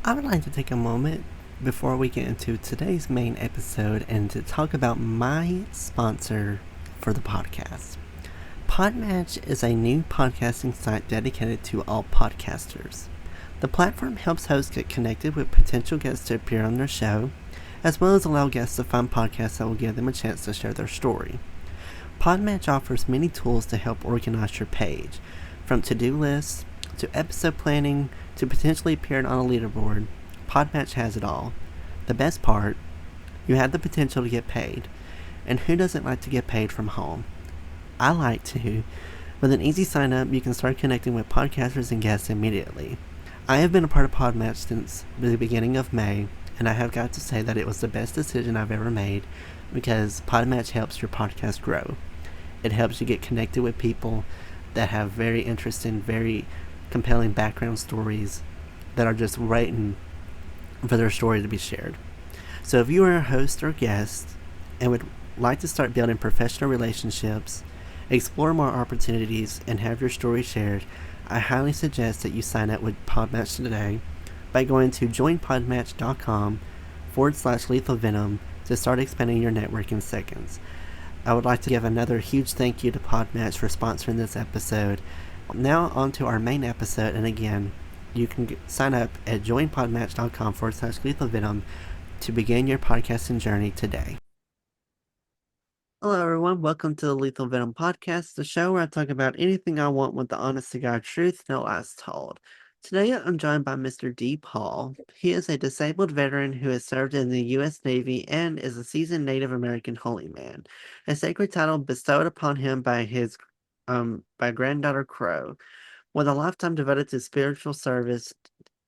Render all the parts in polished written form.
I would like to take a moment before we get into today's main episode and to talk about my sponsor for the podcast. Podmatch is a new podcasting site dedicated to all podcasters. The platform helps hosts get connected with potential guests to appear on their show, as well as allow guests to find podcasts that will give them a chance to share their story. Podmatch offers many tools to help organize your page, from to-do lists to episode planning to potentially appearing on a leaderboard. Podmatch has it all. The best part, you have the potential to get paid. And who doesn't like to get paid from home? I like to. With an easy sign up, you can start connecting with podcasters and guests immediately. I have been a part of Podmatch since the beginning of May, and I have got to say that it was the best decision I've ever made because Podmatch helps your podcast grow. It helps you get connected with people that have very interesting, very compelling background stories that are just waiting for their story to be shared. So if you are a host or guest and would like to start building professional relationships, explore more opportunities, and have your story shared, I highly suggest that you sign up with Podmatch today by going to joinpodmatch.com/lethal venom to start expanding your network in seconds. I would like to give another huge thank you to Podmatch for sponsoring this episode. Now on to our main episode, and again, you can sign up at joinpodmatch.com/lethal venom to begin your podcasting journey today. Hello everyone, welcome to the Lethal Venom Podcast, the show where I talk about anything I want with the honest to God truth, no lies told. Today I'm joined by Mr. D Paul. He is a disabled veteran who has served in the U.S. Navy and is a seasoned Native American holy man, a sacred title bestowed upon him by Granddaughter Crow. With a lifetime devoted to spiritual service,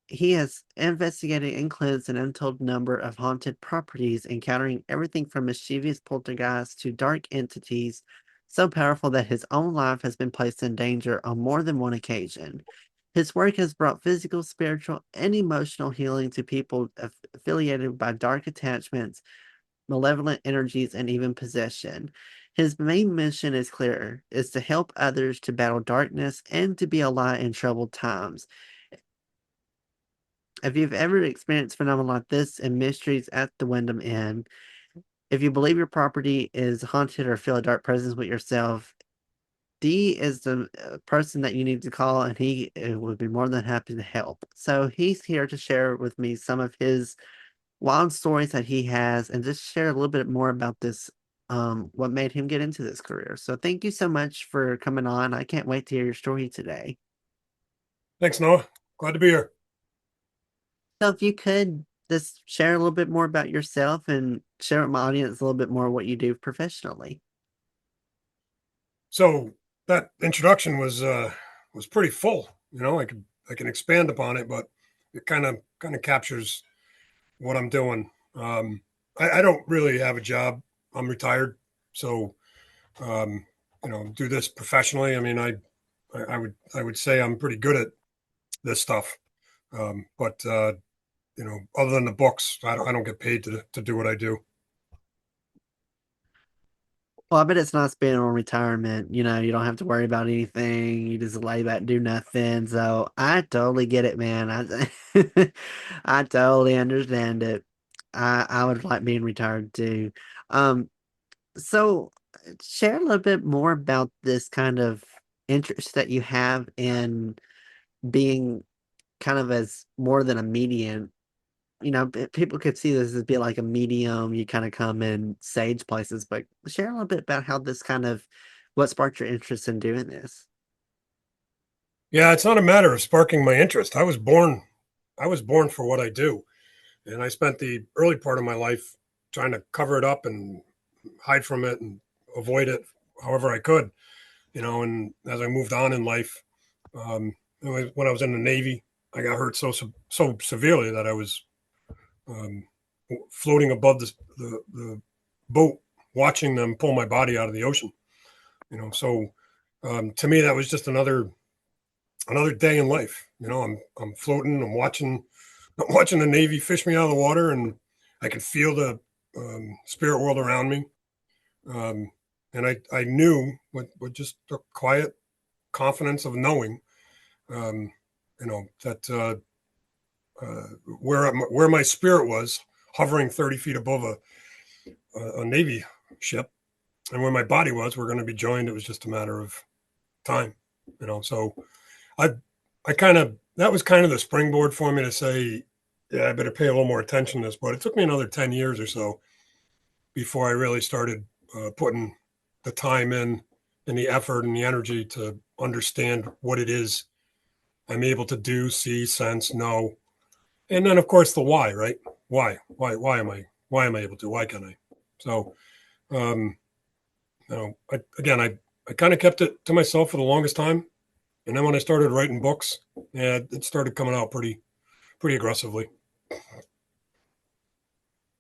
he has investigated and cleansed an untold number of haunted properties, encountering everything from mischievous poltergeists to dark entities so powerful that his own life has been placed in danger on more than one occasion. His work has brought physical, spiritual, and emotional healing to people affiliated by dark attachments, malevolent energies, and even possession. His main mission is clear, is to help others to battle darkness and to be a light in troubled times. If you've ever experienced phenomena like this in mysteries at the Wyndham Inn, if you believe your property is haunted or feel a dark presence with yourself, D is the person that you need to call, and he would be more than happy to help. So he's here to share with me some of his wild stories that he has and just share a little bit more about this, what made him get into this career. So thank you so much for coming on. I can't wait to hear your story today. Thanks, Noah. Glad to be here. So if you could just share a little bit more about yourself and share with my audience a little bit more what you do professionally. So that introduction was pretty full. I can expand upon it, but it kind of captures what I'm doing. I don't really have a job. I'm retired, so um, do this professionally. I mean, I would say I'm pretty good at this stuff. But other than the books, I don't get paid to do what I do. Well, I bet it's nice being on retirement. You know, you don't have to worry about anything. You just lay back, do nothing. So I totally get it, man. I totally understand it. I would like being retired too. Um, so share a little bit more about this kind of interest that you have in being kind of as more than a medium. You know, people could see this as be like a medium. You kind of come in sage places, but share a little bit about how this kind of what sparked your interest in doing this. Yeah, it's not a matter of sparking my interest. I was born for what I do. And I spent the early part of my life trying to cover it up and hide from it and avoid it however I could, and as I moved on in life, when I was in the Navy, I got hurt so severely that I was um, floating above the boat, watching them pull my body out of the ocean. So to me, that was just another day in life. I'm floating, I'm watching the Navy fish me out of the water, and I can feel the spirit world around me. Um, and I knew with just a quiet confidence of knowing, that where my spirit was hovering 30 feet above a Navy ship, and where my body was, we're going to be joined. It was just a matter of time, So I, I kind of that was kind of the springboard for me to say, yeah, I better pay a little more attention to this. But it took me another 10 years or so before I really started putting the time in and the effort and the energy to understand what it is I'm able to do, see, sense, know, and then of course the why, right? Why am I able to? Why can I? So, um, I kind of kept it to myself for the longest time, and then when I started writing books, yeah, it started coming out pretty aggressively.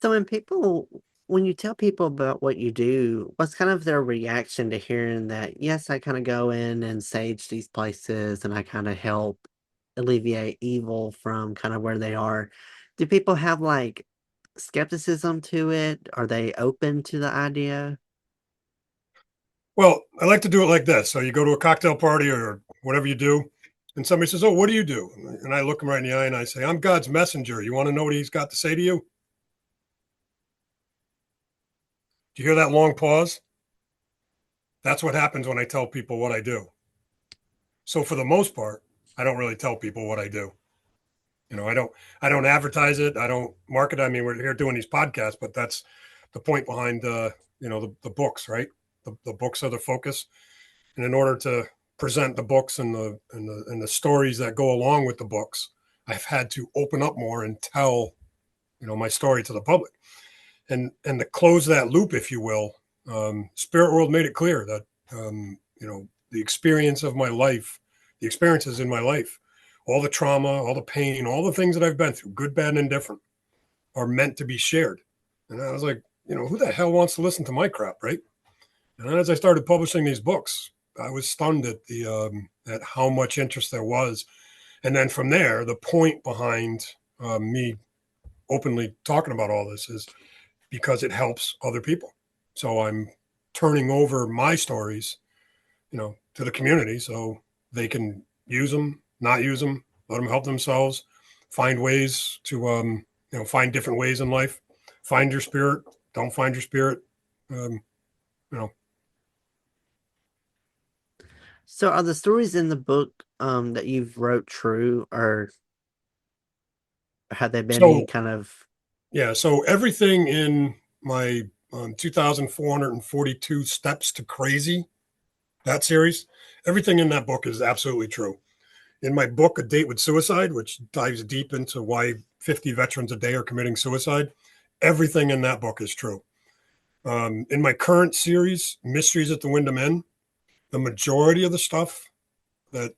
So when you tell people about what you do, what's kind of their reaction to hearing that, yes, I kind of go in and sage these places and I kind of help alleviate evil from kind of where they are. Do people have like skepticism to it? Are they open to the idea? Well, I like to do it like this. So you go to a cocktail party or whatever you do, and somebody says, "Oh, what do you do?" And I look them right in the eye and I say, "I'm God's messenger. You want to know what He's got to say to you?" Do you hear that long pause? That's what happens when I tell people what I do. So for the most part, I don't really tell people what I do. I don't advertise it. I don't market it. I mean, we're here doing these podcasts, but that's the point behind the books, right? The books are the focus, and in order to present the books and the stories that go along with the books, I've had to open up more and tell my story to the public, and to close that loop, if you will. Spirit World made it clear that the experience of my life, the experiences in my life, all the trauma, all the pain, all the things that I've been through, good, bad, and indifferent, are meant to be shared. And I was like, who the hell wants to listen to my crap, right? And then as I started publishing these books, I was stunned at how much interest there was. And then from there, the point behind me openly talking about all this is because it helps other people. So I'm turning over my stories, to the community so they can use them, not use them, let them help themselves, find ways to, find different ways in life, find your spirit, don't find your spirit, um, you know. So are the stories in the book that you've wrote true, or have there been any So, kind of yeah, so everything in my 2,442 Steps to Crazy, that series, everything in that book is absolutely true. In my book, A Date with Suicide, which dives deep into why 50 veterans a day are committing suicide, everything in that book is true. In my current series, Mysteries at the Wyndham Inn, the majority of the stuff the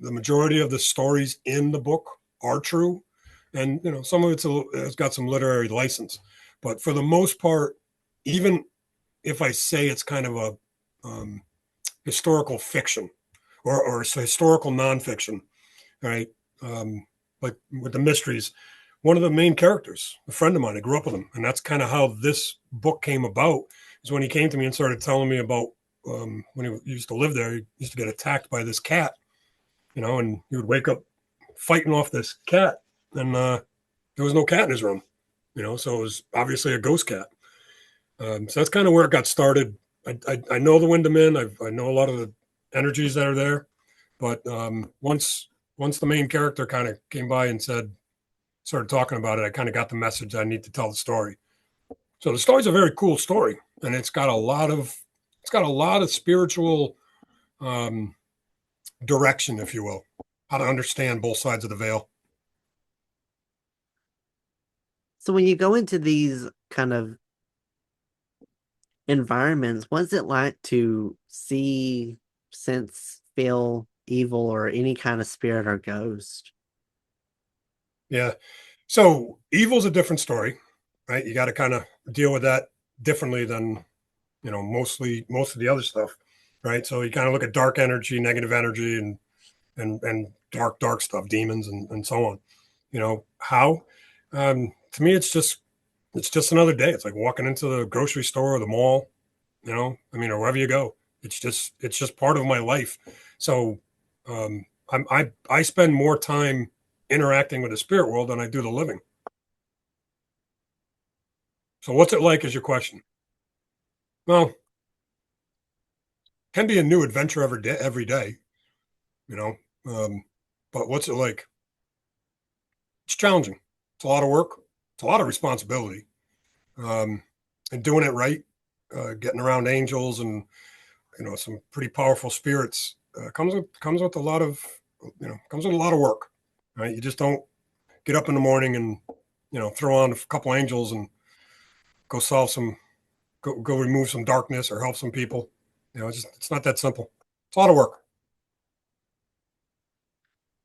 majority of the stories in the book are true. And, some of it's got some literary license. But for the most part, even if I say it's kind of a historical fiction or historical nonfiction, right? Um, like with the mysteries, one of the main characters, a friend of mine, I grew up with him, and that's kind of how this book came about. Is when he came to me and started telling me about when he used to live there. He used to get attacked by this cat, and he would wake up fighting off this cat, and there was no cat in his room, so it was obviously a ghost cat. So that's kind of where it got started. I know the Wyndham Inn. I know a lot of the energies that are there, but once the main character kind of came by and started talking about it, I kind of got the message I need to tell the story. So the story's a very cool story, and it's got a lot of spiritual um, direction, if you will, how to understand both sides of the veil. so when you go into these kind of environments, what's it like to see, sense, feel evil or any kind of spirit or ghost? Yeah. So evil's a different story, right? You got to kind of deal with that differently than most of the other stuff, right? So you kind of look at dark energy, negative energy, and dark stuff, demons and so on. How? To me, it's just another day. It's like walking into the grocery store or the mall, or wherever you go. It's just part of my life. So I spend more time interacting with the spirit world than I do the living. So what's it like is your question. Well, can be a new adventure every day, you know. But what's it like? It's challenging. It's a lot of work. It's a lot of responsibility. Um, and doing it right, getting around angels and some pretty powerful spirits comes with a lot of comes with a lot of work. Right? You just don't get up in the morning and throw on a couple angels and go solve some go remove some darkness or help some people. It's not that simple. It's a lot of work.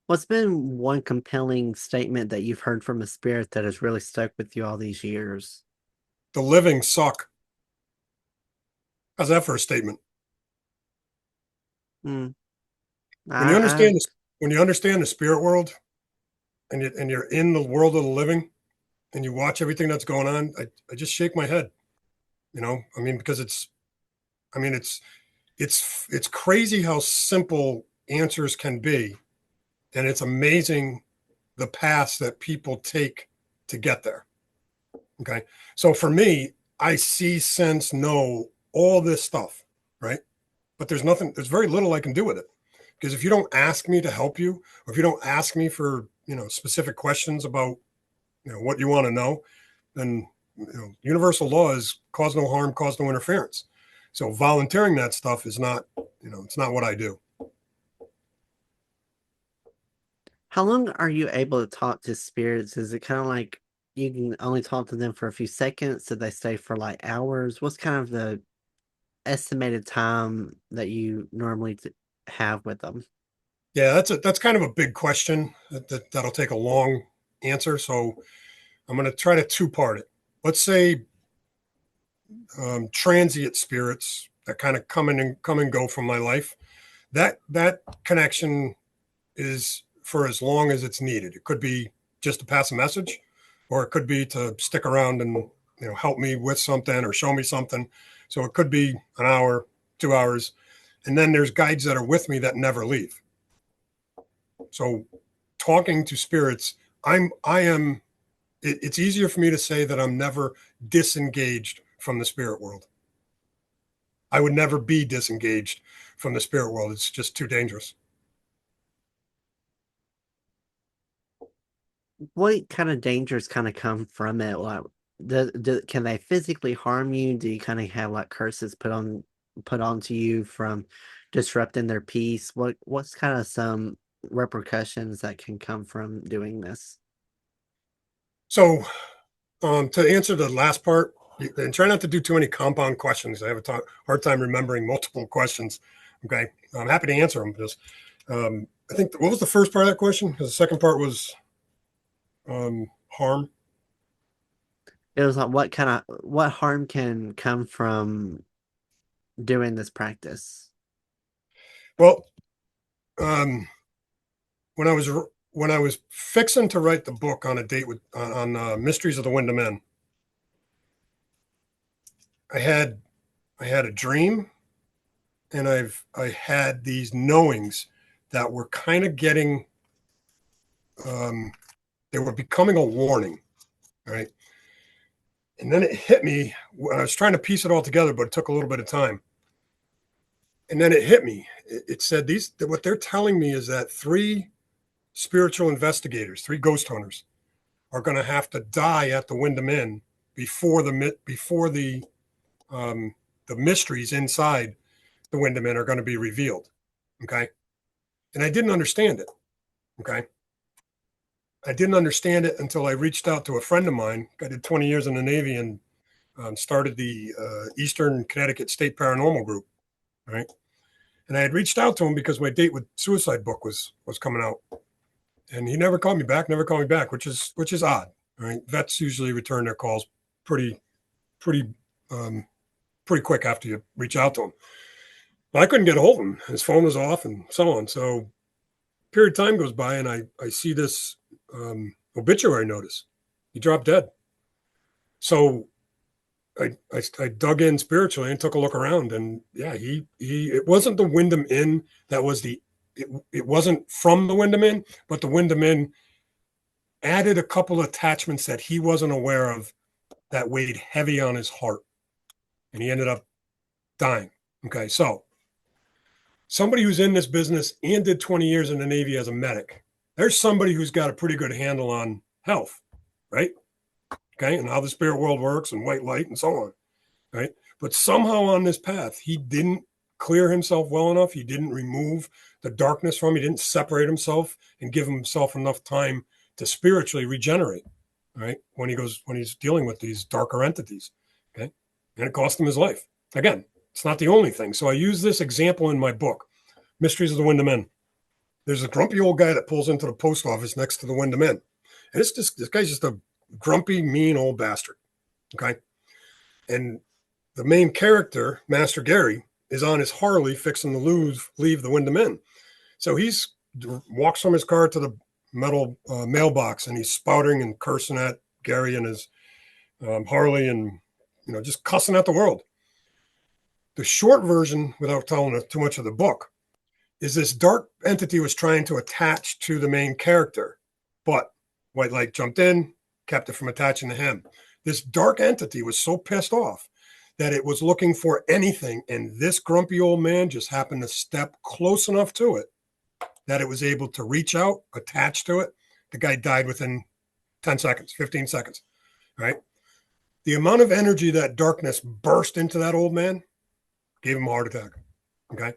What's been one compelling statement that you've heard from a spirit that has really stuck with you all these years? The living suck. How's that for a statement? Mm, When you I understand this, when you understand the spirit world and you're in the world of the living and you watch everything that's going on, I just shake my head. I mean, because it's crazy how simple answers can be, and it's amazing the paths that people take to get there. Okay. So for me, I see, sense, know all this stuff, right? But there's very little I can do with it. Because if you don't ask me to help you, or if you don't ask me for, specific questions about, what you want to know, then, universal law is cause no harm, cause no interference. So volunteering that stuff is not, it's not what I do. How long are you able to talk to spirits? Is it kind of like you can only talk to them for a few seconds? Do they stay for like hours? What's kind of the estimated time that you normally have with them? Yeah, that's kind of a big question that'll take a long answer. So I'm going to try to two-part it. Let's say transient spirits that kind of come and go from my life. That connection is for as long as it's needed. It could be just to pass a message, or it could be to stick around and help me with something or show me something. So it could be an hour, 2 hours, and then there's guides that are with me that never leave. So talking to spirits, I am. It's easier for me to say that I'm never disengaged from the spirit world. I would never be disengaged from the spirit world. It's just too dangerous. What kind of dangers kind of come from it? Like, can they physically harm you? Do you kind of have like curses put onto you from disrupting their peace? What's kind of some repercussions that can come from doing this? So to answer the last part, and try not to do too many compound questions. I have a hard time remembering multiple questions. Okay, I'm happy to answer them. Just, I think what was the first part of that question? Because the second part was harm. It was like what harm can come from doing this practice? Well, um, when I was when I was fixing to write the book on a date with on Mysteries of the Wyndham Inn, I had I had a dream, and I had these knowings that were kind of getting um, they were becoming a warning, right? And then it hit me when I was trying to piece it all together, but it took a little bit of time. And then it hit me. It said what they're telling me is that three spiritual investigators, three ghost hunters, are going to have to die at the Wyndham Inn before the mysteries inside the Wyndham Inn are going to be revealed. Okay, and I didn't understand it. Okay, I didn't understand it until I reached out to a friend of mine. I did 20 years in the Navy and started the Eastern Connecticut State Paranormal Group. Right, and I had reached out to him because my Date with Suicide book was coming out, and he never called me back. Never called me back, which is odd. Right, vets usually return their calls pretty pretty um, pretty quick after you reach out to him. But I couldn't get a hold of him. His phone was off and so on. So period of time goes by and I see this obituary notice. He dropped dead. So I dug in spiritually and took a look around, and yeah, he it wasn't the Wyndham Inn that was it wasn't from the Wyndham Inn, but the Wyndham Inn added a couple of attachments that he wasn't aware of that weighed heavy on his heart, and he ended up dying. Okay, so somebody who's in this business and did 20 years in the Navy as a medic, there's somebody who's got a pretty good handle on health, right? Okay, and how the spirit world works and white light and so on, right? But somehow on this path, he didn't clear himself well enough. He didn't remove the darkness from him. He didn't separate himself and give himself enough time to spiritually regenerate, right? When he's dealing with these darker entities, okay? And it cost him his life. Again, it's not the only thing. So I use this example in my book, Mysteries of the Wind of Men. There's a grumpy old guy that pulls into the post office next to the Wind of Men. And it's just, this guy's just a grumpy, mean old bastard, okay? And the main character, Master Gary, is on his Harley fixing to leave the Wind of Men. So he's walks from his car to the metal mailbox, and he's spouting and cursing at Gary and his Harley, and just cussing at the world. The short version, without telling too much of the book, is this dark entity was trying to attach to the main character, but White Light jumped in, kept it from attaching to him. This dark entity was so pissed off that it was looking for anything, and this grumpy old man just happened to step close enough to it that it was able to reach out, attach to it. The guy died within 10 seconds, 15 seconds, right? The amount of energy that darkness burst into that old man gave him a heart attack, okay?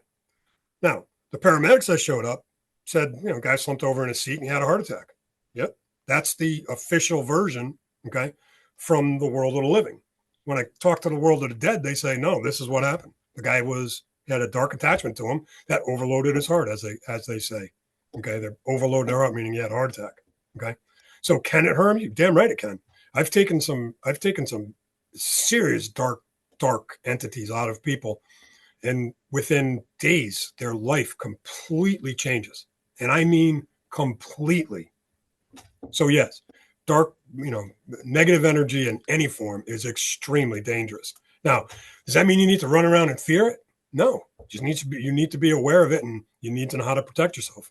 Now, the paramedics that showed up said, guy slumped over in his seat and he had a heart attack. Yep, that's the official version, okay, from the world of the living. When I talk to the world of the dead, they say, no, this is what happened. The guy had a dark attachment to him that overloaded his heart, as they say. Okay, they overloaded their heart, meaning he had a heart attack. Okay, so can it harm you? Damn right it can. I've taken some serious dark entities out of people, and within days, their life completely changes, and I mean completely. So yes, dark, negative energy in any form is extremely dangerous. Now, does that mean you need to run around and fear it? No, you need to be aware of it, and you need to know how to protect yourself.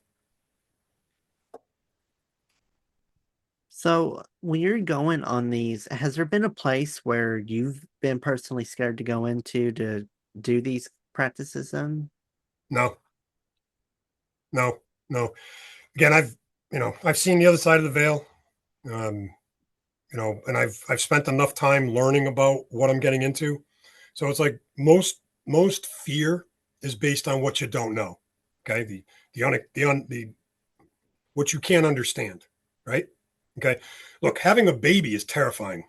So, when you're going on these, has there been a place where you've been personally scared to go into to do these practices in? No, no, no. Again, I've seen the other side of the veil, um, and I've spent enough time learning about what I'm getting into. So it's like most fear is based on what you don't know. Okay, the what you can't understand, right? Okay, look, having a baby is terrifying,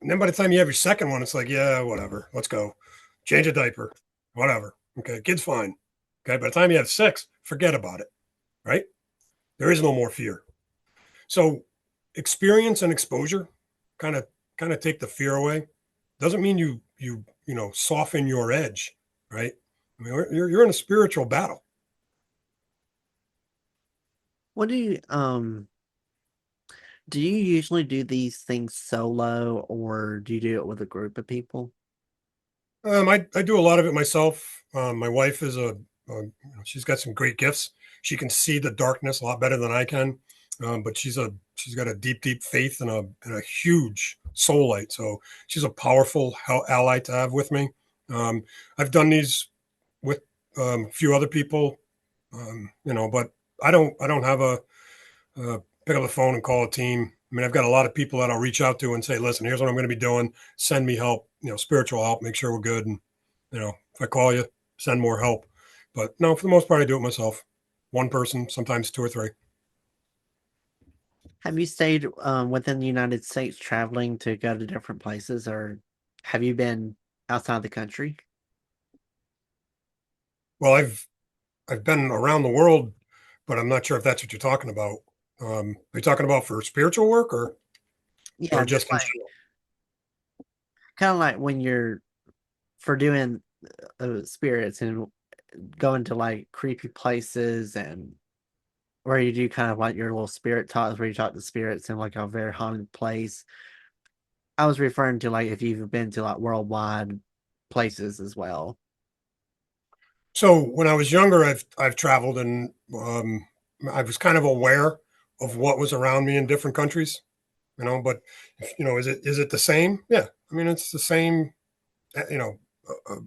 and then by the time you have your second one, it's like, yeah, whatever, let's go, change a diaper, whatever. Okay, kid's fine. Okay, by the time you have six, forget about it, right? There is no more fear. So experience and exposure kind of take the fear away. Doesn't mean you soften your edge, right? I mean, you're in a spiritual battle. What do you usually do these things solo, or do you do it with a group of people? I do a lot of it myself. My wife is she's got some great gifts. She can see the darkness a lot better than I can. But she's got a deep faith and a huge soul light. So she's a powerful ally to have with me. I've done these with a few other people, but I don't have pick up the phone and call a team. I mean, I've got a lot of people that I'll reach out to and say, listen, here's what I'm going to be doing. Send me help, spiritual help, make sure we're good. And, if I call you, send more help. But no, for the most part, I do it myself. One person, sometimes two or three. Have you stayed within the United States traveling to go to different places, or have you been outside the country? Well, I've been around the world, but I'm not sure if that's what you're talking about. Are you talking about for spiritual work or Yeah, just just in like general? kind of like when you're for doing spirits and going to like creepy places, and where you do kind of like your little spirit talks where you talk to spirits in like a very haunted place. I was referring to like if you've been to like worldwide places as well. So when I was younger, I've traveled, and I was kind of aware of what was around me in different countries, but is it the same? Yeah. I mean, it's the same, you know, uh, uh,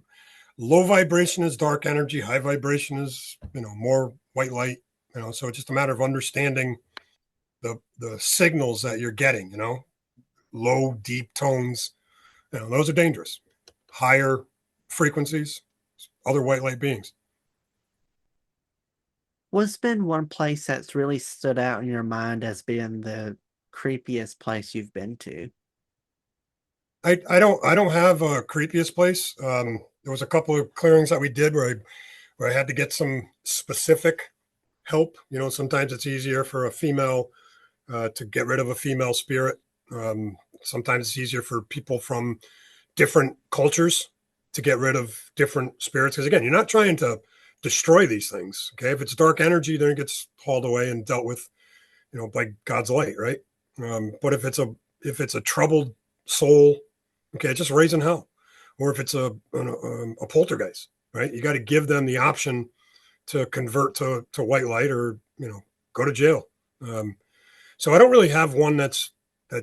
low vibration is dark energy, high vibration is, more white light, so it's just a matter of understanding the signals that you're getting, low, deep tones, those are dangerous. Higher frequencies, other white light beings. What's been one place that's really stood out in your mind as being the creepiest place you've been to? I don't have a creepiest place. There was a couple of clearings that we did where I had to get some specific help. Sometimes it's easier for a female to get rid of a female spirit. Sometimes it's easier for people from different cultures to get rid of different spirits. Because again, you're not trying to destroy these things. Okay, if it's dark energy, then it gets hauled away and dealt with, by God's light, right? But if it's a troubled soul, okay, just raising hell. Or if it's a poltergeist, right? You got to give them the option to convert to white light or go to jail. So I don't really have one that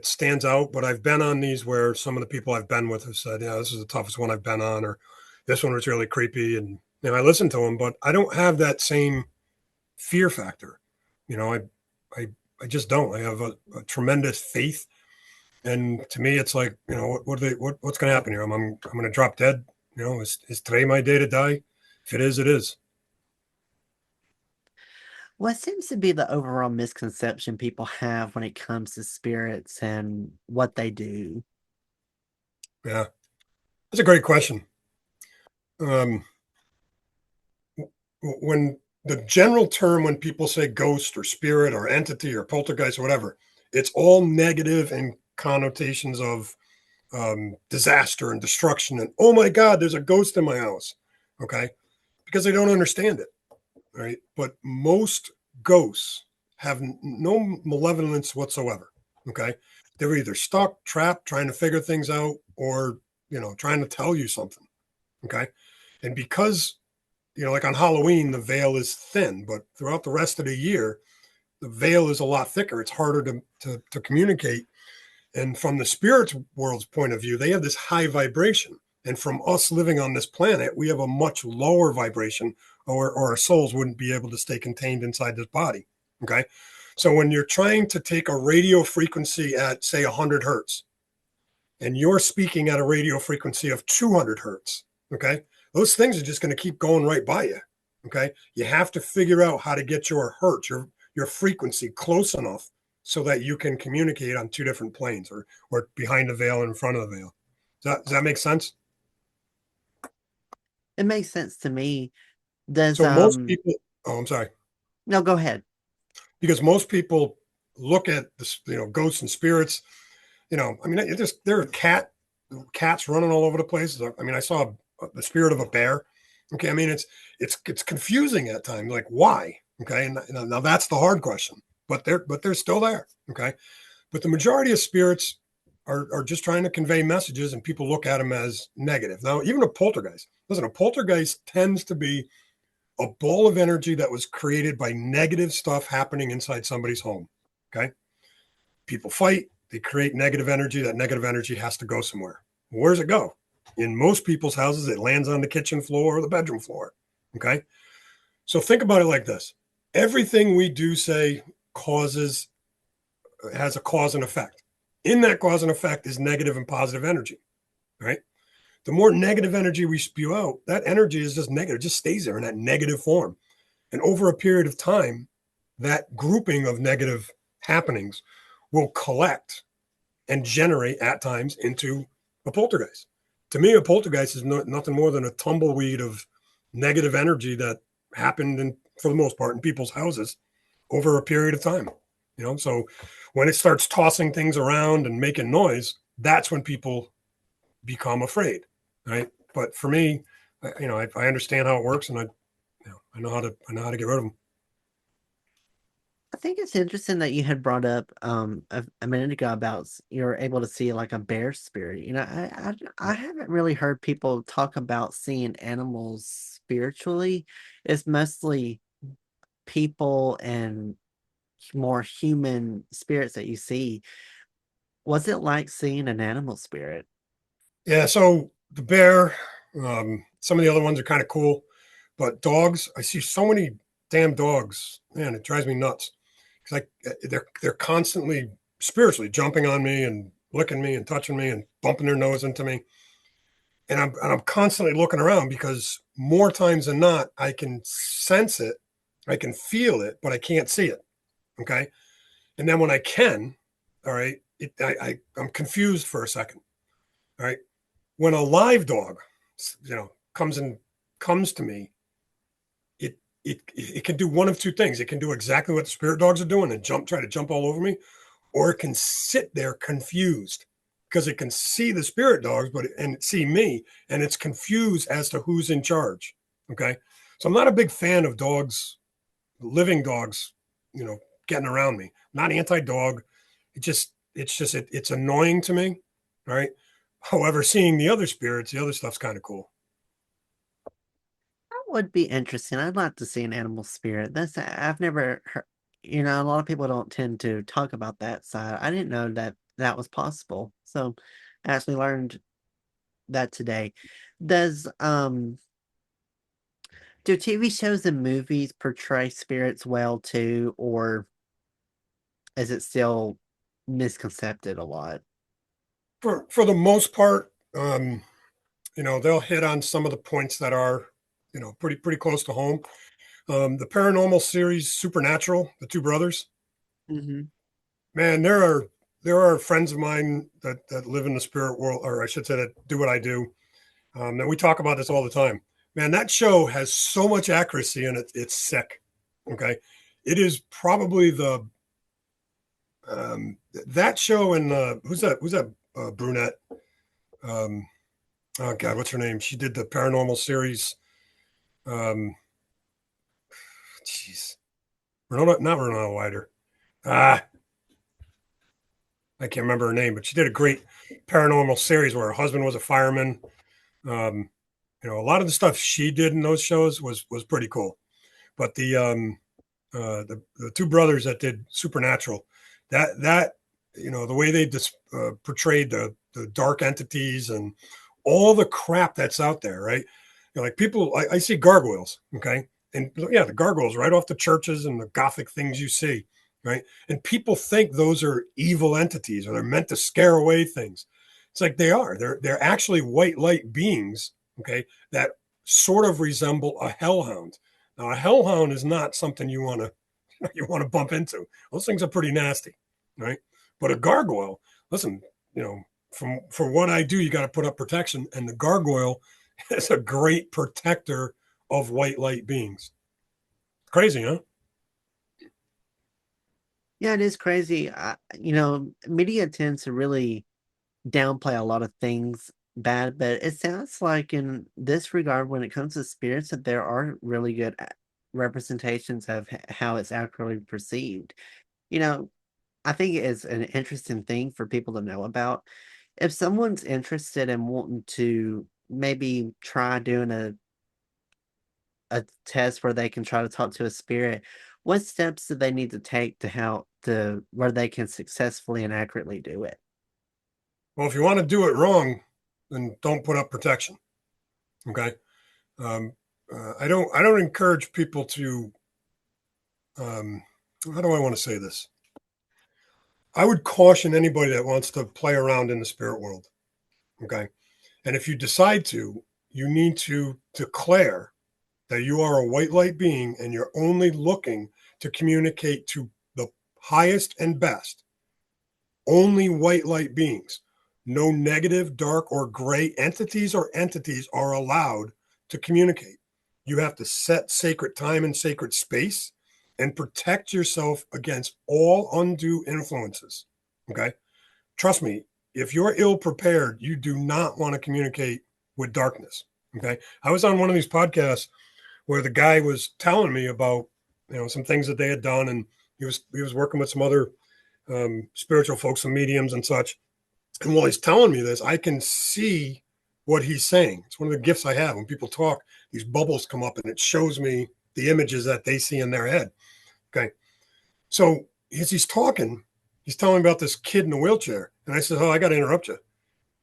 stands out, but I've been on these where some of the people I've been with have said, "Yeah, this is the toughest one I've been on," or "This one was really creepy," and I listen to them, but I don't have that same fear factor. You know, I I I just don't. I have a tremendous faith, and to me, it's like, what's going to happen here? I'm going to drop dead. Is today my day to die? If it is, it is. What seems to be the overall misconception people have when it comes to spirits and what they do? Yeah, that's a great question. Um, when the general term, when people say ghost or spirit or entity or poltergeist or whatever, it's all negative and connotations of disaster and destruction and, oh my God, there's a ghost in my house. Okay, because they don't understand it, right? But most ghosts have no malevolence whatsoever. Okay, they're either stuck, trapped, trying to figure things out, or trying to tell you something. Okay, and because like on Halloween, the veil is thin, but throughout the rest of the year, the veil is a lot thicker. It's harder to communicate. And from the spirit world's point of view, they have this high vibration. And from us living on this planet, we have a much lower vibration, or our souls wouldn't be able to stay contained inside this body. Okay. So when you're trying to take a radio frequency at, say, 100 hertz, and you're speaking at a radio frequency of 200 hertz, okay, those things are just going to keep going right by you. Okay. You have to figure out how to get your hertz, your frequency close enough so that you can communicate on two different planes, or behind the veil and in front of the veil. Does that make sense? It makes sense to me. Does So most people, oh, I'm sorry, no, go ahead. because most people look at this, ghosts and spirits. I mean, there are cats running all over the place. I mean, I saw the spirit of a bear. Okay, I mean, it's confusing at times. Like, why? Okay, and now that's the hard question. But they're still there. Okay, but the majority of spirits are just trying to convey messages, and people look at them as negative. Now, even a poltergeist. Listen, a poltergeist tends to be a ball of energy that was created by negative stuff happening inside somebody's home. Okay, people fight, they create negative energy. That negative energy has to go somewhere. Where does it go? In most people's houses, it lands on the kitchen floor or the bedroom floor. Okay. So think about it like this: everything we do, say, causes has a cause and effect. In that cause and effect is negative and positive energy. Right. The more negative energy we spew out, that energy is just negative, it just stays there in that negative form. And over a period of time, that grouping of negative happenings will collect and generate at times into a poltergeist. To me, a poltergeist is nothing more than a tumbleweed of negative energy that happened, for the most part, in people's houses over a period of time. So when it starts tossing things around and making noise, that's when people become afraid, right? But for me, I understand how it works, and I know how to get rid of them. I think it's interesting that you had brought up a minute ago about you're able to see like a bear spirit. I haven't really heard people talk about seeing animals spiritually. It's mostly people and more human spirits that you see. Was it like seeing an animal spirit? Yeah, so the bear, some of the other ones are kind of cool, but dogs, I see so many damn dogs. Man, it drives me nuts. It's like they're constantly spiritually jumping on me and licking me and touching me and bumping their nose into me. And I'm constantly looking around because more times than not, I can sense it, I can feel it, but I can't see it. Okay. And then when I can, all right, I'm confused for a second. All right. When a live dog, comes to me, it can do one of two things. It can do exactly what the spirit dogs are doing and try to jump all over me, or it can sit there confused because it can see the spirit dogs, and see me, and it's confused as to who's in charge. Okay, so I'm not a big fan of dogs, living dogs, getting around me. I'm not anti-dog. It's annoying to me. All right. However, seeing the other spirits, the other stuff's kind of cool. That would be interesting. I'd like to see an animal spirit. I've never heard, a lot of people don't tend to talk about that side. I didn't know that that was possible. So I actually learned that today. Does do TV shows and movies portray spirits well too, or is it still misconcepted a lot? For the most part, they'll hit on some of the points that are, pretty close to home. The paranormal series Supernatural, the two brothers, Hmm. man, there are friends of mine that live in the spirit world, or I should say that do what I do. And we talk about this all the time. Man, that show has so much accuracy in it. It's sick. Okay. It is probably that show, and who's that brunette? Um, oh God, what's her name? She did the paranormal series. Um, Jeez, Renata, not Renata Wider. Ah, I can't remember her name, but she did a great paranormal series where her husband was a fireman. Um, a lot of the stuff she did in those shows was pretty cool. But the two brothers that did Supernatural, that the way they portrayed the dark entities and all the crap that's out there, right? Like people, I see gargoyles, okay, and yeah, the gargoyles right off the churches and the gothic things you see, right? And people think those are evil entities or they're meant to scare away things. It's like they are. They're actually white light beings, okay, that sort of resemble a hellhound. Now, a hellhound is not something you want to you want to bump into. Those things are pretty nasty, right? But a gargoyle, listen, you know, for what I do, you got to put up protection, and the gargoyle is a great protector of white light beings. Crazy, huh? Yeah, it is crazy. Media tends to really downplay a lot of things bad, but it sounds like in this regard, when it comes to spirits, that there are really good representations of how it's accurately perceived. You know, I think it is an interesting thing for people to know about. If someone's interested in wanting to maybe try doing a test where they can try to talk to a spirit, what steps do they need to take to help to where they can successfully and accurately do it? Well, if you want to do it wrong, then don't put up protection. Okay. Um, I don't encourage people to. Um, how do I want to say this? I would caution anybody that wants to play around in the spirit world. Okay. And if you decide to, you need to declare that you are a white light being and you're only looking to communicate to the highest and best. Only white light beings. No negative, dark, or gray entities are allowed to communicate. You have to set sacred time and sacred space and protect yourself against all undue influences. Okay. Trust me, if you're ill prepared, you do not want to communicate with darkness. Okay. I was on one of these podcasts where the guy was telling me about, some things that they had done, and he was working with some other spiritual folks, some mediums and such. And while he's telling me this, I can see what he's saying. It's one of the gifts I have. When people talk, these bubbles come up and it shows me the images that they see in their head. Okay. So as he's talking, he's telling me about this kid in a wheelchair. And I said, oh, I got to interrupt you.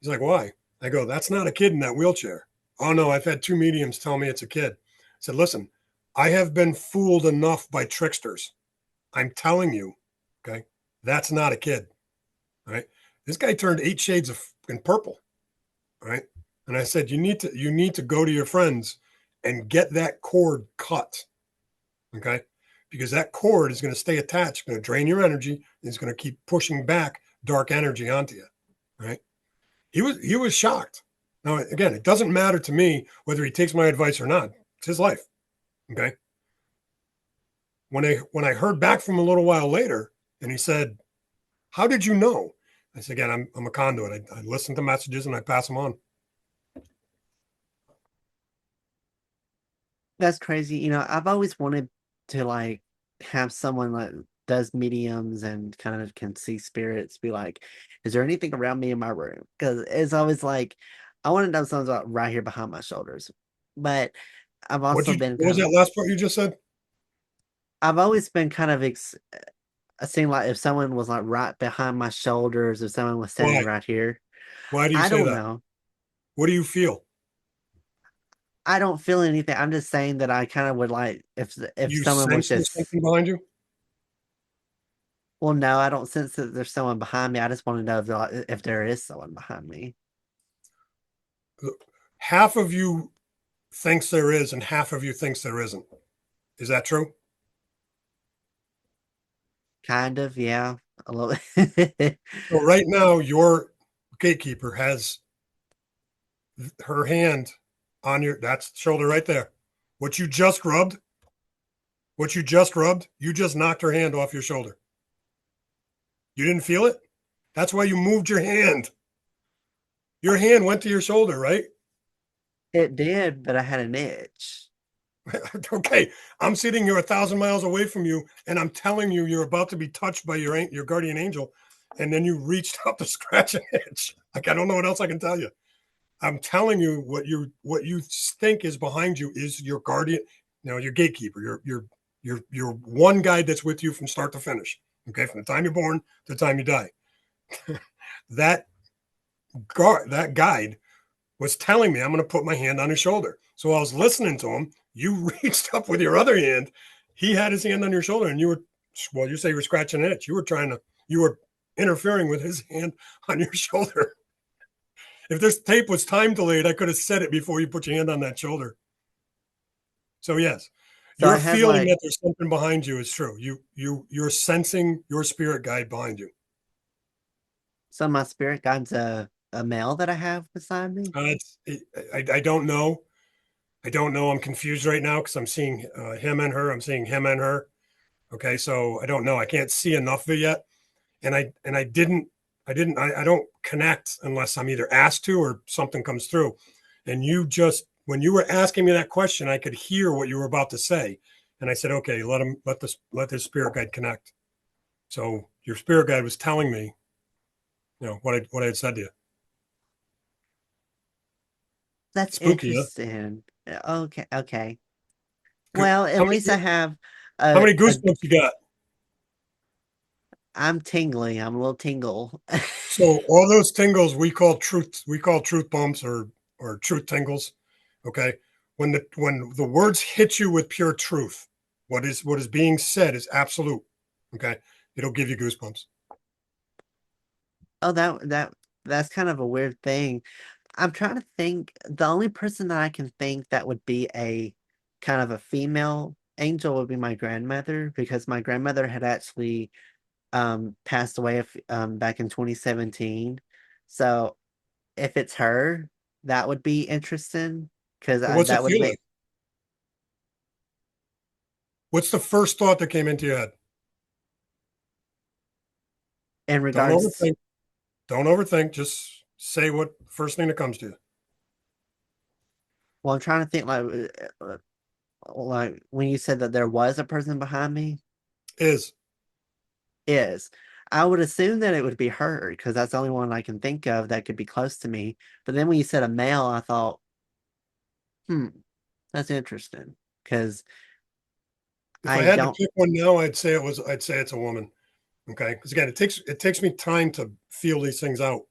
He's like, why? I go, that's not a kid in that wheelchair. Oh, no, I've had two mediums tell me it's a kid. I said, listen, I have been fooled enough by tricksters. I'm telling you, okay, that's not a kid. All right. This guy turned 8 shades of in purple. All right. And I said, you need to go to your friends and get that cord cut. Okay. Because that cord is going to stay attached, going to drain your energy, and it's going to keep pushing back dark energy onto you. Right. He was shocked. Now, again, it doesn't matter to me whether he takes my advice or not. It's his life. Okay. When I heard back from him a little while later, and he said, "How did you know?" I said, "Again, I'm a conduit. I listen to messages and I pass them on." That's crazy. I've always wanted to like have someone that does mediums and kind of can see spirits be like, is there anything around me in my room? Because it's always like I want to know something's right here behind my shoulders. But I've also been What was kind that of last part you just said? I've always been kind of seeing like if someone was like right behind my shoulders, if someone was standing Why? right here. Why do you I say don't that? know. What do you feel? I don't feel anything. I'm just saying that I kind of would like if You someone was sense there's just something behind you? well, no, I don't sense that there's someone behind me. I just want to know if there is someone behind me. Half of you thinks there is, and half of you thinks there isn't. Is that true? Kind of, yeah, a little bit. So right now, your gatekeeper has her hand on your that's shoulder right there. What you just rubbed, what you just rubbed, you just knocked her hand off your shoulder. You didn't feel it? That's why you moved your hand. Your hand went to your shoulder, right? It did, but I had an itch. Okay, I'm sitting here 1,000 miles away from you, and I'm telling you you're about to be touched by your guardian angel, and then you reached up to scratch an itch. Like I don't know what else I can tell you. I'm telling you what you think is behind you is your guardian, your gatekeeper, your one guide that's with you from start to finish. Okay, from the time you're born to the time you die. that that guide was telling me I'm going to put my hand on his shoulder. So I was listening to him. You reached up with your other hand. He had his hand on your shoulder, and you say you were scratching an itch. You were interfering with his hand on your shoulder. If this tape was time delayed, I could have said it before you put your hand on that shoulder. So yes, So I your had feeling like that there's something behind you is true. You're sensing your spirit guide behind you. some of my spirit guides a male that I have beside me. It's, I don't know. I don't know. I'm confused right now because I'm seeing him and her. I'm seeing him and her. Okay, so I don't know. I can't see enough of it yet, and I don't connect unless I'm either asked to or something comes through. And you just when you were asking me that question, I could hear what you were about to say, and I said, okay, let this spirit guide connect. So your spirit guide was telling me, what I had said to you. That's Spooky, huh? interesting. Okay, okay. Good. Well, at least I have How a, many a goosebumps you got? I'm tingling. I'm a little tingle. So all those tingles we call truth bumps or truth tingles. Okay. When the words hit you with pure truth, what is being said is absolute. Okay. It'll give you goosebumps. Oh, that's kind of a weird thing. I'm trying to think. The only person that I can think that would be a kind of a female angel would be my grandmother, because my grandmother had actually passed away back in 2017. So if it's her, that would be interesting because But what's it that would feel like? make What's the first thought that came into your head? in Don't regards. overthink. Don't overthink. Just say what first thing that comes to you Well, I'm trying to think like when you said that there was a person behind me. is. Is I would assume that it would be her because that's the only one I can think of that could be close to me. But then when you said a male, I thought, hmm, that's interesting because If I I had to don't. pick one now, I'd say it's a woman. Okay, because again, it takes me time to feel these things out.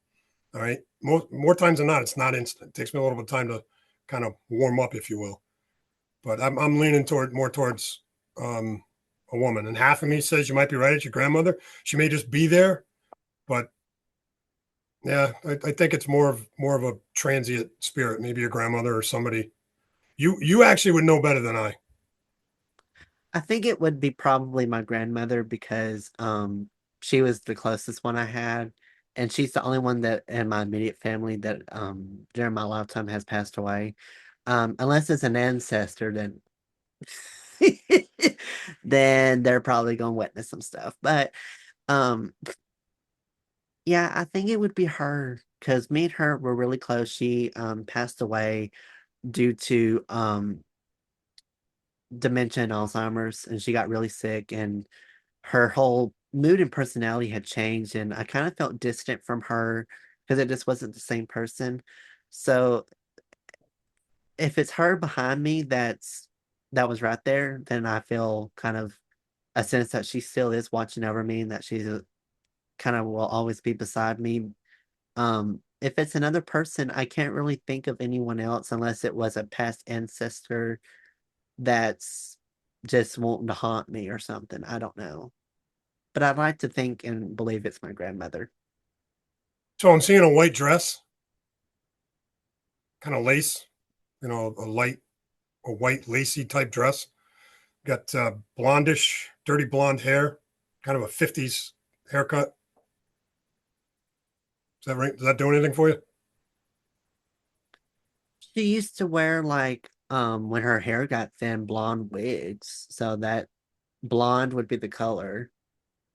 All right, more times than not, it's not instant. It takes me a little bit of time to kind of warm up, if you will. But I'm leaning towards um, a woman, and half of me says you might be right. It's your grandmother. She may just be there, but yeah, I think it's more of a transient spirit, maybe your grandmother or somebody. You actually would know better than I. I think it would be probably my grandmother because she was the closest one I had, and she's the only one that in my immediate family that during my lifetime has passed away. Unless it's an ancestor, then then they're probably gonna witness some stuff. But um yeah, I think it would be her because me and her were really close. She passed away due to dementia and Alzheimer's, and she got really sick, and her whole mood and personality had changed, and I kind of felt distant from her because it just wasn't the same person. So if it's her behind me that was right there, then I feel kind of a sense that she still is watching over me and that she's kind of will always be beside me. If it's another person, I can't really think of anyone else unless it was a past ancestor that's just wanting to haunt me or something. I don't know. But I'd like to think and believe it's my grandmother. So I'm seeing a white dress, kind of lace, a white lacy type dress. Got blondish, dirty blonde hair, kind of a 50s haircut. Is that right? Does that do anything for you? She used to wear like when her hair got thin, blonde wigs, so that blonde would be the color.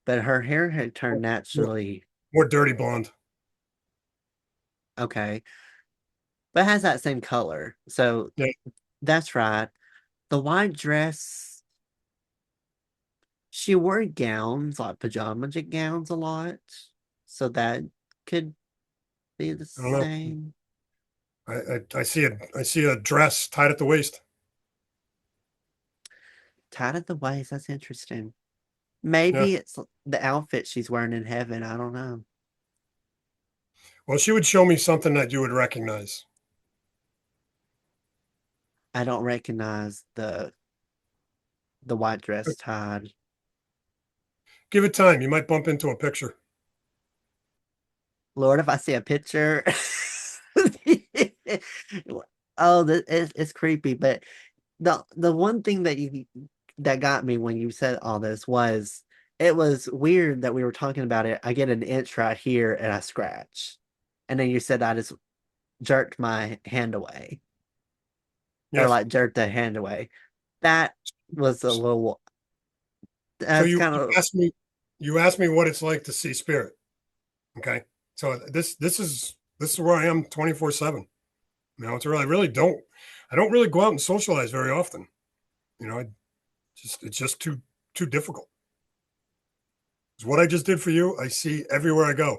But her hair had turned More, naturally more dirty blonde. okay, but it has that same color. So Yeah, that's right. The white dress, she wore gowns, like pajama gowns a lot. So that could be the I don't know. same. I see a dress tied at the waist. Tied at the waist, that's interesting. Yeah. Maybe it's the outfit she's wearing in heaven. I don't know. Well, she would show me something that you would recognize. I don't recognize the white dress tied. Give it time. You might bump into a picture. Lord, if I see a picture, oh, it's creepy. But the one thing that got me when you said all this was it was weird that we were talking about it. I get an itch right here and I scratch, and then you said I just jerked my hand away or Yes. like jerked the hand away. That was a little. So That's you kind you of asked me you asked me what it's like to see spirit. Okay. So this is where I am 24/7. I don't really go out and socialize very often. It's just too difficult. It's what I just did for you. I see everywhere I go.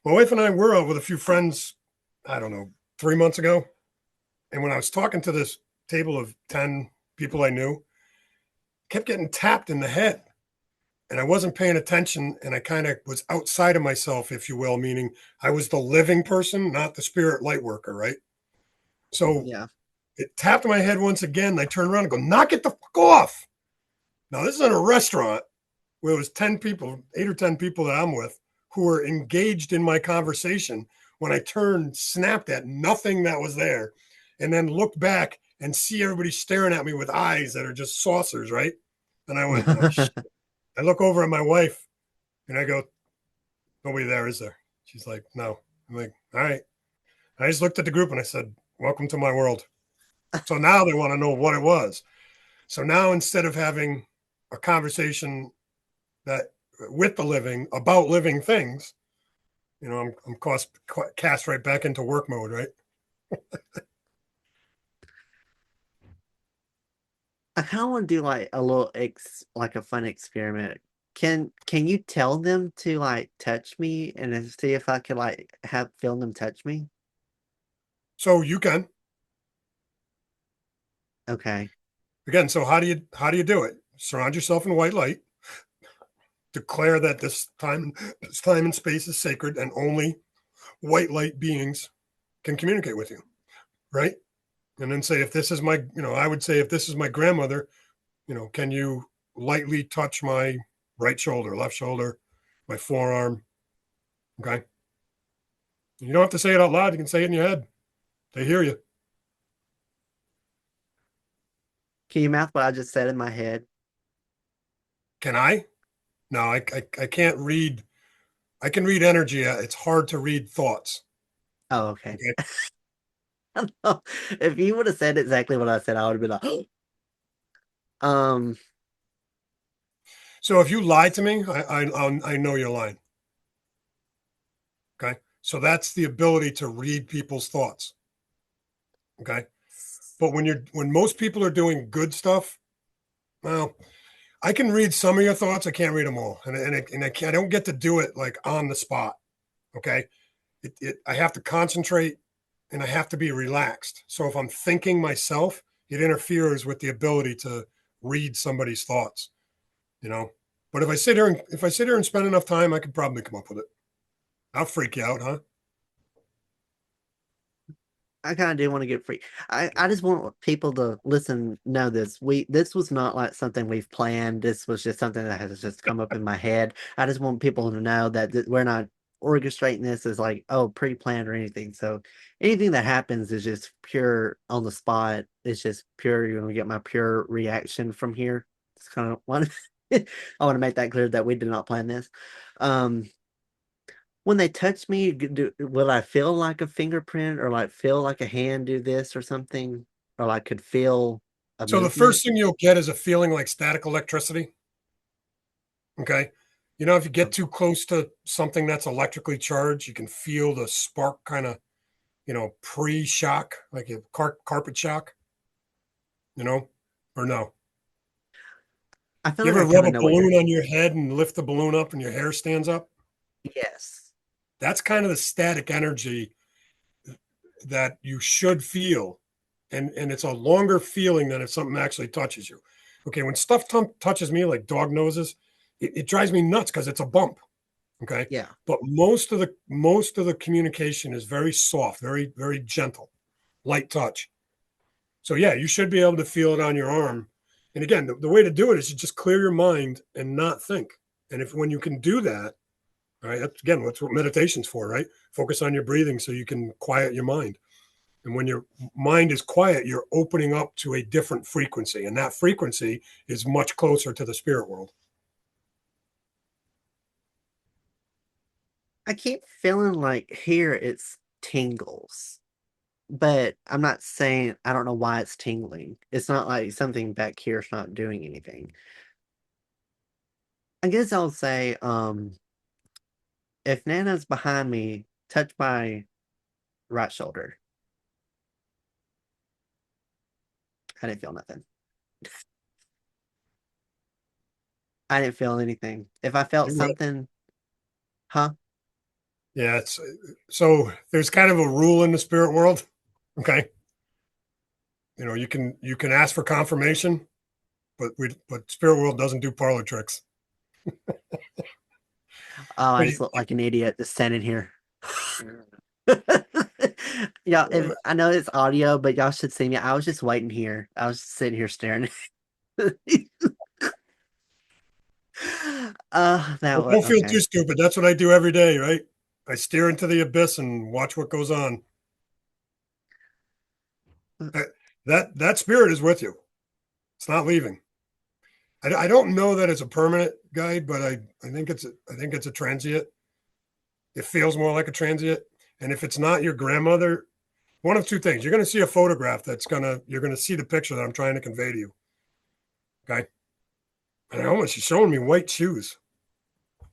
My wife and I were out with a few friends, I don't know, 3 months ago. And when I was talking to this table of 10 people I knew, I kept getting tapped in the head. And I wasn't paying attention. And I kind of was outside of myself, if you will, meaning I was the living person, not the spirit light worker, right? So yeah. it tapped my head once again. I turned around and go, knock it the fuck off. Now, this is in a restaurant where it was 10 people, 8 or 10 people that I'm with, who were engaged in my conversation. When I turned, snapped at nothing that was there, and then looked back and see everybody staring at me with eyes that are just saucers, right? And I went, oh, shit. I look over at my wife and I go, nobody there, is there? She's like, no. I'm like, all right. I just looked at the group and I said, welcome to my world. So now they want to know what it was. So now instead of having a conversation that with the living about living things, I'm cast right back into work mode, right? I kind of want to do like a little like a fun experiment. Can you tell them to like touch me and then see if I could like have feel them touch me? So you can Okay. again. So how do you do it? Surround yourself in white light. declare that this time and space is sacred, and only white light beings can communicate with you, right? And then say, if this is my, I would say, if this is my grandmother, can you lightly touch my right shoulder, left shoulder, my forearm? Okay. You don't have to say it out loud. You can say it in your head. They hear you. Can you mouth what I just said in my head? Can I? No, I can't read. I can read energy. It's hard to read thoughts. Oh, okay. Okay. If you would have said exactly what I said, I would have been like, um, So if you lie to me, I know you're lying. Okay. So that's the ability to read people's thoughts. Okay. But when most people are doing good stuff, well, I can read some of your thoughts. I can't read them all, I don't get to do it like on the spot. Okay. I have to concentrate and I have to be relaxed. So if I'm thinking myself, it interferes with the ability to read somebody's thoughts, you know. But if I sit here and spend enough time, I could probably come up with it. I'll freak you out, huh? I kind of do want to get free. I just want people to listen, know this. This was not like something we've planned. This was just something that has just come up in my head. I just want people to know that we're not orchestrating this as like, oh, pre-planned or anything. So anything that happens is just pure on the spot. It's just pure. You're gonna get my pure reaction from here. It's kind of one. I want to make that clear that we did not plan this. Um, when they touch me, will I feel like a fingerprint or like feel like a hand do this or something? Or like could feel a So the movement? first thing you'll get is a feeling like static electricity. Okay. If you get Oh, too close to something that's electrically charged, you can feel the spark kind of, pre-shock, like a carpet shock, you know, or no. I feel You like ever I kind rub of a know what you're. balloon on your head and lift the balloon up and your hair stands up? Yes. That's kind of the static energy that you should feel. And it's a longer feeling than if something actually touches you. Okay. When stuff touches me like dog noses, it drives me nuts because it's a bump. Okay. Yeah. But most of the communication is very soft, very, very gentle, light touch. So yeah, you should be able to feel it on your arm. And again, the way to do it is to just clear your mind and not think. And if when you can do that, all right, that's what meditation's for, right? Focus on your breathing so you can quiet your mind. And when your mind is quiet, you're opening up to a different frequency. And that frequency is much closer to the spirit world. I keep feeling like here it's tingles, but I'm not saying I don't know why it's tingling. It's not like something back here is not doing anything. I guess I'll say, if Nana's behind me, touch my right shoulder. I didn't feel nothing. I didn't feel anything. If I felt You're right. something, huh? Yeah, it's so there's kind of a rule in the spirit world. Okay. You can ask for confirmation, but spirit world doesn't do parlor tricks. Oh, I But just look like an idiot just standing here. Yeah, if I know it's audio, but y'all should see me. I was just waiting here. I was sitting here staring. That was don't feel okay. too stupid. That's what I do every day, right? I stare into the abyss and watch what goes on. That spirit is with you. It's not leaving. I don't know that it's a permanent guide, but I think it's a transient. It feels more like a transient. And if it's not your grandmother, one of two things: you're going to see a photograph you're going to see the picture that I'm trying to convey to you. Okay, and she's showing me white shoes.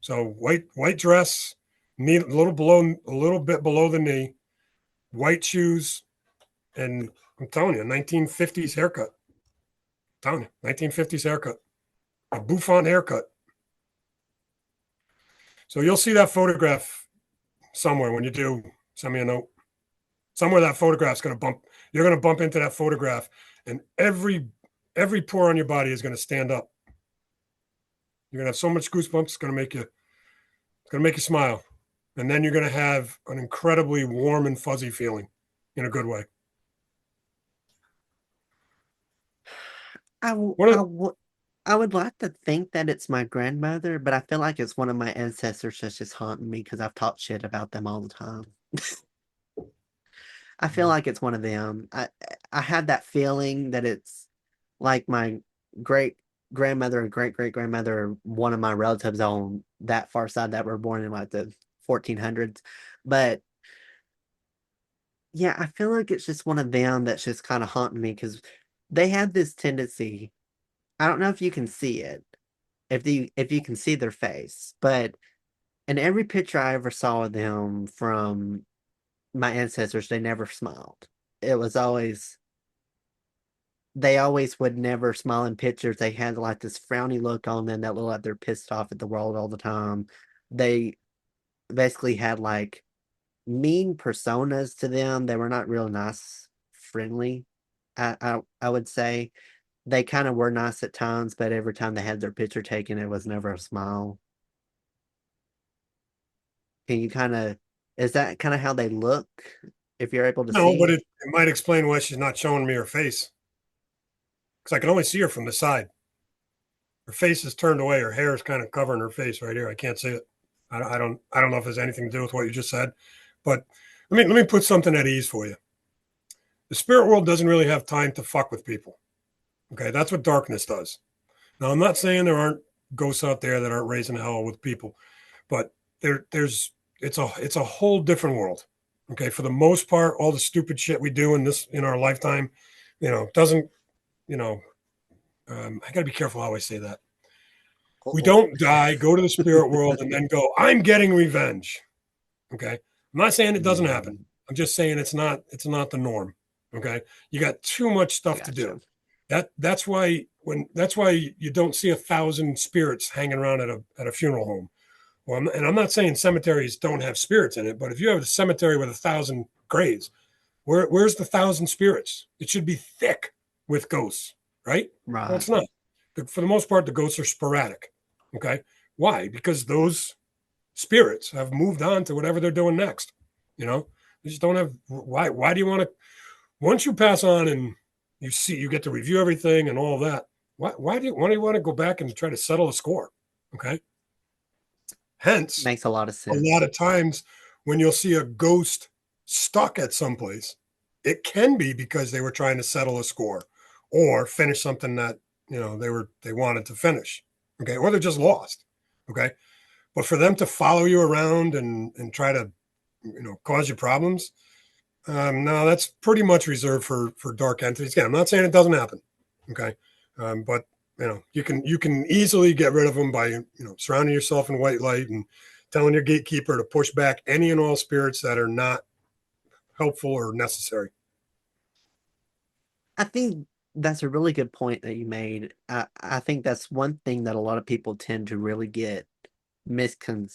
So white dress, knee a little bit below the knee, white shoes, and I'm telling you, 1950s haircut. I'm telling you, 1950s haircut, a bouffant haircut. So you'll see that photograph somewhere when you do. Send me a note. Somewhere that photograph's going to bump. You're going to bump into that photograph, and every pore on your body is going to stand up. You're gonna have so much goosebumps. It's gonna make you smile, and then you're gonna have an incredibly warm and fuzzy feeling, in a good way. I, w- One of I, w- I would like to think that it's my grandmother, but I feel like it's one of my ancestors that's just haunting me because I've talked shit about them all the time. I feel the, like it's one of them. I had that feeling that it's like my great grandmother and great great grandmother, are one of my relatives on that far side that were born in like the 1400s. But yeah, I feel like it's just one of them that's just kind of haunting me because they have this tendency. I don't know if you can see it, if you can see their face, but in every picture I ever saw of them from my ancestors, they never smiled. It was always they always would never smile in pictures. They had like this frowny look on them that looked like they're pissed off at the world all the time. They basically had like mean personas to them. They were not real nice, friendly. I would say they kind of were nice at times, but every time they had their picture taken, it was never a smile. Can you kind of is that kind of how they look if you're able to no, but see? it might explain why she's not showing me her face because I can only see her from the side. Her face is turned away. Her hair is kind of covering her face right here. I can't see it. I don't know if there's anything to do with what you just said, but let me put something at ease for you. The spirit world doesn't really have time to fuck with people. Okay, that's what darkness does. Now, I'm not saying there aren't ghosts out there that aren't raising hell with people, but there's it's a whole different world. Okay, for the most part, all the stupid shit we do in our lifetime, doesn't you know. I got to be careful how I say that. We Uh-oh. don't die, go to the spirit world, and then go, I'm getting revenge. Okay. I'm not saying it doesn't happen. Mm, I'm just saying it's not the norm. Okay. You got too much I stuff to do. gotcha. That's why you don't see 1,000 spirits hanging around at a funeral home. Well, and I'm not saying cemeteries don't have spirits in it, but if you have a cemetery with 1,000 graves, where's the 1,000 spirits? It should be thick with ghosts, right? Well, Right. it's not. For the most part, the ghosts are sporadic. Okay. Why? Because those spirits have moved on to whatever they're doing next. You know, you just don't have why do you want to once you pass on and you get to review everything and all of that, why do you want to go back and try to settle a score? Okay. Hence, Makes a lot of a lot sense. of times when you'll see a ghost stuck at some place, it can be because they were trying to settle a score or finish something that they wanted to finish. Okay. Or they're just lost. Okay. But for them to follow you around and try to cause you problems, no, that's pretty much reserved for dark entities. Again, I'm not saying it doesn't happen. Okay, but you can easily get rid of them by surrounding yourself in white light and telling your gatekeeper to push back any and all spirits that are not helpful or necessary. I think that's a really good point that you made. I think that's one thing that a lot of people tend to really get miscon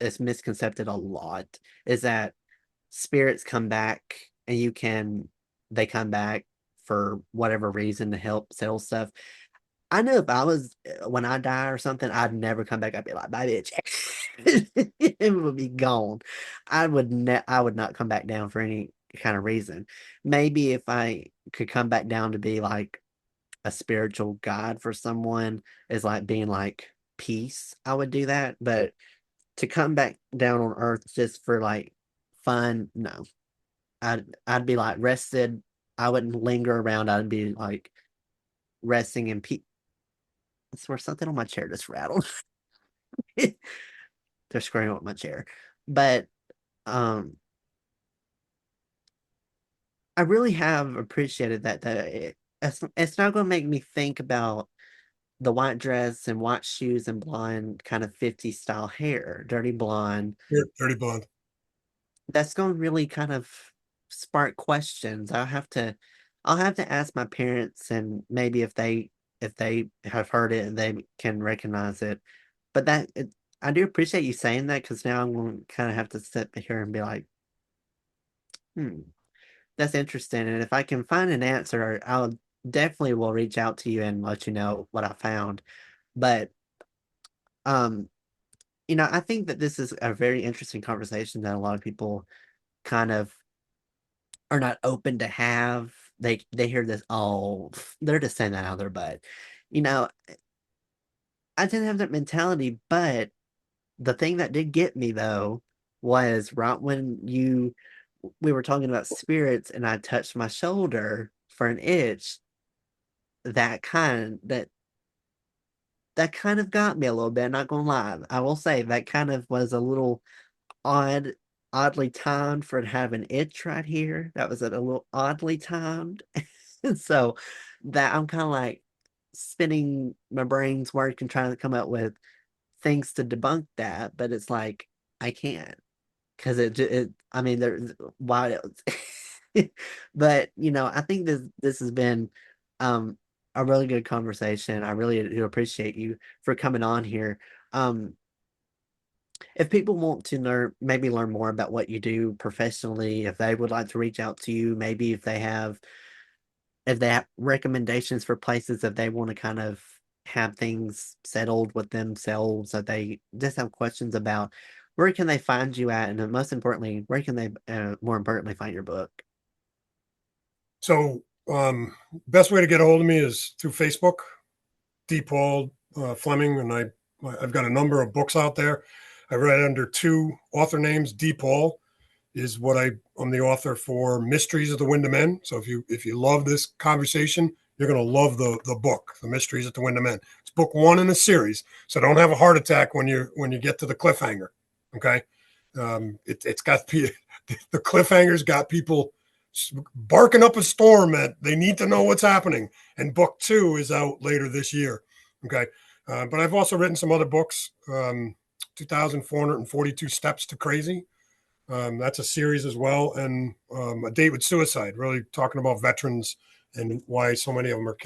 is misconcepted a lot is that spirits come back and they come back for whatever reason to help sell stuff. I know if I was when I die or something, I'd never come back. I'd be like, bye, bitch. It would be gone. I would not come back down for any kind of reason. Maybe if I could come back down to be like a spiritual guide for someone is like being like peace, I would do that. But to come back down on earth just for like fun, no. I'd be like rested. I wouldn't linger around. I'd be like resting in peace. I swear something on my chair just rattled. They're screwing with my chair. But um I really have appreciated that it's not gonna make me think about the white dress and white shoes and blonde kind of 50s style hair, dirty blonde. Dirty blonde. That's gonna really kind of spark questions. I'll have to ask my parents and maybe if they have heard it and they can recognize it. But I do appreciate you saying that because now I'm going to kind of have to sit here and be like, hmm, that's interesting. And if I can find an answer, I'll definitely will reach out to you and let you know what I found. But Um, I think that this is a very interesting conversation that a lot of people kind of are not open to have. They hear this, oh, they're just saying that out of their butt. You know, I didn't have that mentality, but the thing that did get me though was right when we were talking about spirits and I touched my shoulder for an itch, that kind of got me a little bit, not gonna lie. I will say that kind of was a little odd, oddly timed for it to have an itch right here. That was a little oddly timed. So that I'm kind of like spinning my brain's work and trying to come up with things to debunk that, but it's like I can't because I mean, there's why else? But I think this has been um a really good conversation. I really do appreciate you for coming on here. Um, if people want to learn more about what you do professionally, if they would like to reach out to you, maybe if they have recommendations for places that they want to kind of have things settled with themselves, that they just have questions about, where can they find you at? And then most importantly, where can they, more importantly, find your book? So, best way to get a hold of me is through Facebook, D Paul Fleming, and I've got a number of books out there. I write under two author names. D Paul is I'm the author for Mysteries of the Wind of Men. So if you love this conversation, you're going to love the book, The Mysteries of the Wind of Men. It's book one in a series, so don't have a heart attack when you get to the cliffhanger. Okay, it's got the cliffhanger's got people barking up a storm that they need to know what's happening. And book two is out later this year. Okay, but I've also written some other books. 2,442 Steps to Crazy. That's a series as well, and A Date with Suicide, really talking about veterans and why so many of them are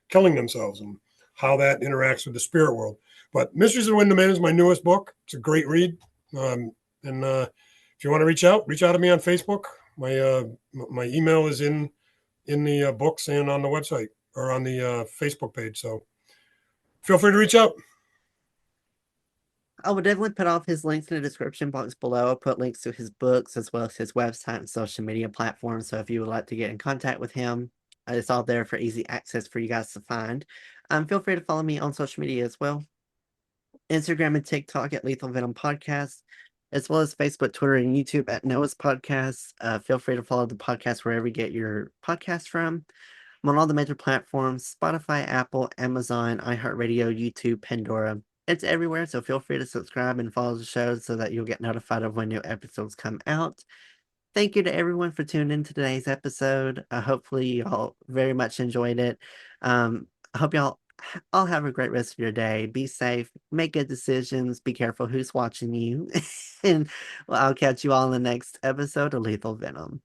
killing themselves and how that interacts with the spirit world. But Mysteries of the Wind of Man is my newest book. It's a great read, and if you want to reach out to me on Facebook. My email is in the books and on the website or on the Facebook page. So feel free to reach out. I will definitely put off his links in the description box below. I'll put links to his books as well as his website and social media platforms. So if you would like to get in contact with him, it's all there for easy access for you guys to find. Feel free to follow me on social media as well. Instagram and TikTok at Lethal Venom Podcast, as well as Facebook, Twitter, and YouTube at Noah's Podcast. Feel free to follow the podcast wherever you get your podcast from. I'm on all the major platforms: Spotify, Apple, Amazon, iHeartRadio, YouTube, Pandora. It's everywhere, so feel free to subscribe and follow the show so that you'll get notified of when new episodes come out. Thank you to everyone for tuning in to today's episode. Hopefully, y'all very much enjoyed it. I hope y'all all have a great rest of your day. Be safe, make good decisions, be careful who's watching you. And well, I'll catch you all in the next episode of Lethal Venom.